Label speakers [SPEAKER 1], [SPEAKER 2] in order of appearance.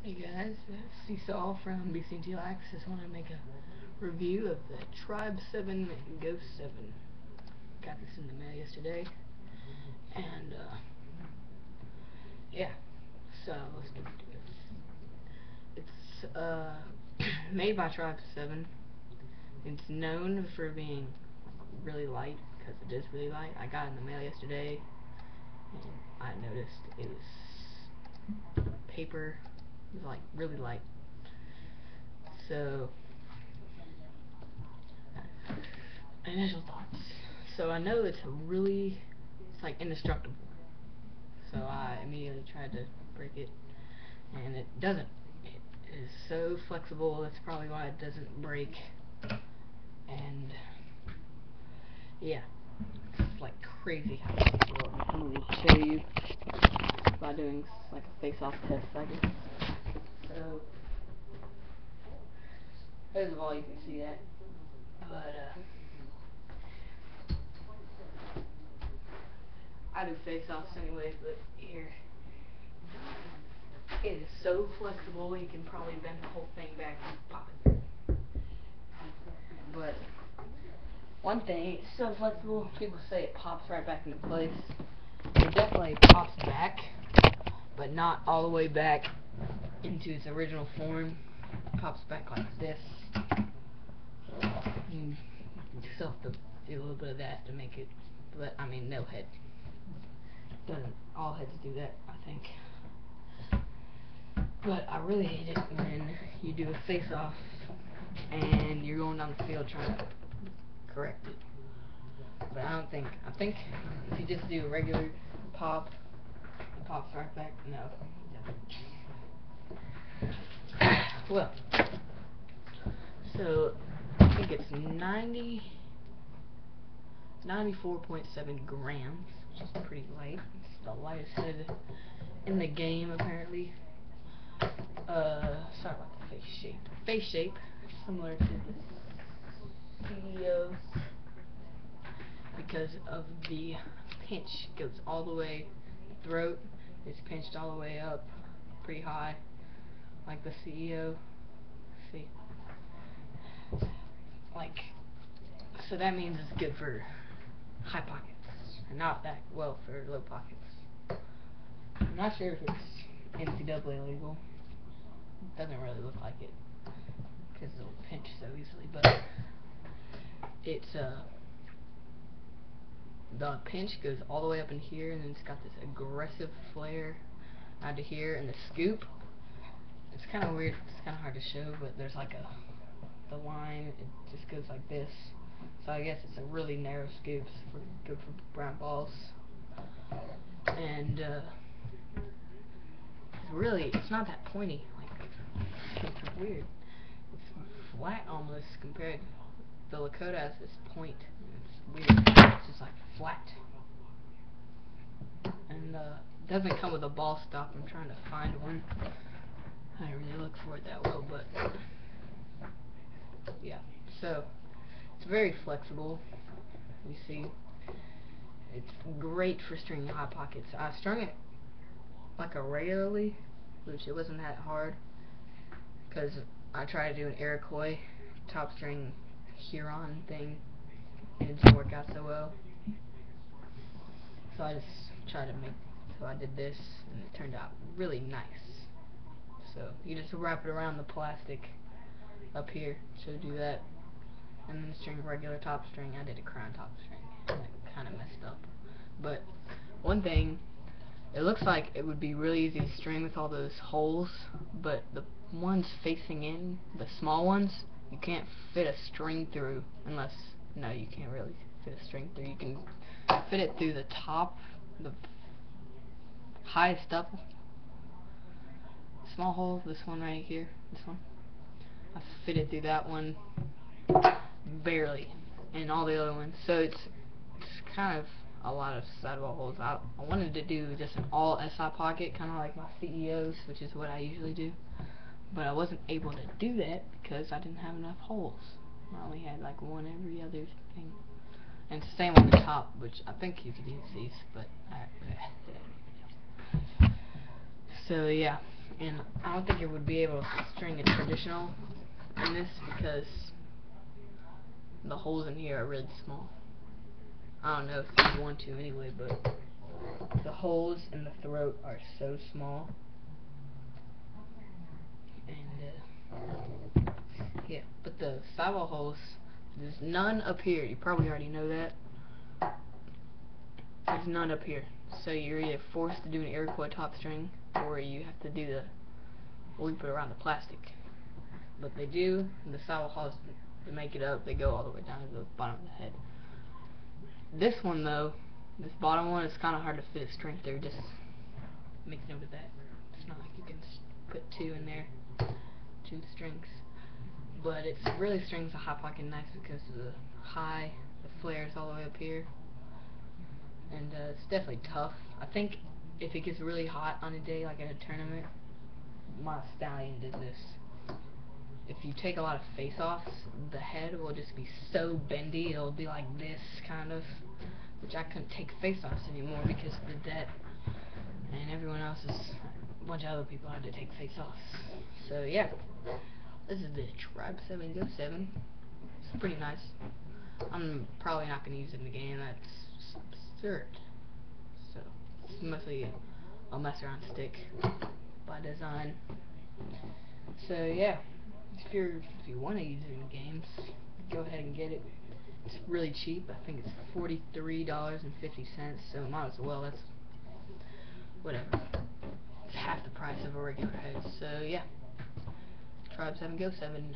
[SPEAKER 1] Hey guys, it's csal from BCNTlax. Just want to make a review of the Tribe 7 Ghost 7. Got this in the mail yesterday, and yeah, so let's get into it. It's made by Tribe 7. It's known for being really light, because it is really light. I got it in the mail yesterday, and I noticed it was paper. It was like really light. So initial thoughts. So I know it's like indestructible. So I immediately tried to break it, and it doesn't. It is so flexible. That's probably why it doesn't break. And yeah, it's like crazy how flexible. I'm gonna just show you by doing like a face-off test, I guess. So first of all, you can see that, but I do face-offs anyways. But here, it is so flexible. You can probably bend the whole thing back and pop it. But one thing, it's so flexible. People say it pops right back into place. It definitely pops back, but not all the way back into its original form. It pops back like this. You still have to do a little bit of that to make it, but I mean, no head doesn't. All heads do that, I think. But I really hate it when you do a face-off and you're going down the field trying to correct it. But I think if you just do a regular pop, it pops right back. No, it doesn't. Well, so I think it's 94.7 grams, which is pretty light. It's the lightest head in the game, apparently. Sorry about the face shape. Face shape, similar to the CEO's, because of the pinch. Goes all the way, throat is pinched all the way up, pretty high, like the CEO. See, like, so that means it's good for high pockets, and not that well for low pockets. I'm not sure if it's NCAA legal. It doesn't really look like it, because it'll pinch so easily, but it's the pinch goes all the way up in here, and then it's got this aggressive flare out to here, and the scoop, it's kind of weird, it's kind of hard to show, but there's like the line, it just goes like this, so I guess it's a really narrow scoop, good for brown balls. And it's not that pointy, like, it's weird, it's flat almost compared. The Lakota has this point, and it's weird, it's just like flat. And it doesn't come with a ball stop. I'm trying to find one. I didn't really look for it that well, but yeah. So it's very flexible. You see, it's great for stringing high pockets. I strung it like a regularly, which it wasn't that hard, because I tried to do an Iroquois top string Huron thing, and it didn't work out so well. So I just tried to so I did this, and it turned out really nice. So you just wrap it around the plastic up here to do that, and then string a regular top string. I did a crown top string, and it kind of messed up. But one thing, it looks like it would be really easy to string with all those holes, but the ones facing in, the small ones, you can't fit a string through unless, no, you can't really fit a string through. You can fit it through the top, the highest up, small hole, this one right here, this one. I fit it through that one barely, and all the other ones. So it's kind of a lot of sidewall holes. I wanted to do just an all SI pocket, kind of like my CEOs, which is what I usually do. But I wasn't able to do that because I didn't have enough holes. I only had like one every other thing. And same on the top, which I think you could use these, but so yeah. And I don't think you would be able to string a traditional in this because the holes in here are really small. I don't know if you want to anyway, but the holes in the throat are so small. And yeah, but the sidewall holes, there's none up here. You probably already know that. There's none up here. So you're either forced to do an Iroquois top string, or you have to do the loop it around the plastic. But they do, the sidewall holes, to make it up, they go all the way down to the bottom of the head. This one though, this bottom one, is kind of hard to fit a string through. Just make note of that. It's not like you can put two in there, two strings. But it really strings the hot pocket nice because of the high, the flares all the way up here. And it's definitely tough. I think if it gets really hot on a day, like at a tournament, my stallion did this. If you take a lot of face-offs, the head will just be so bendy, it'll be like this, kind of. Which I couldn't take face-offs anymore because of the debt. And everyone else a bunch of other people had to take face-offs. So yeah, this is the Tribe 7 Go 7. It's pretty nice. I'm probably not going to use it in the game. That's absurd. So it's mostly a mess around stick by design. So yeah, if you want to use it in games, go ahead and get it. It's really cheap. I think it's $43.50. So might as well. That's whatever. It's half the price of a regular head. So yeah, Tribe 7 Go 7.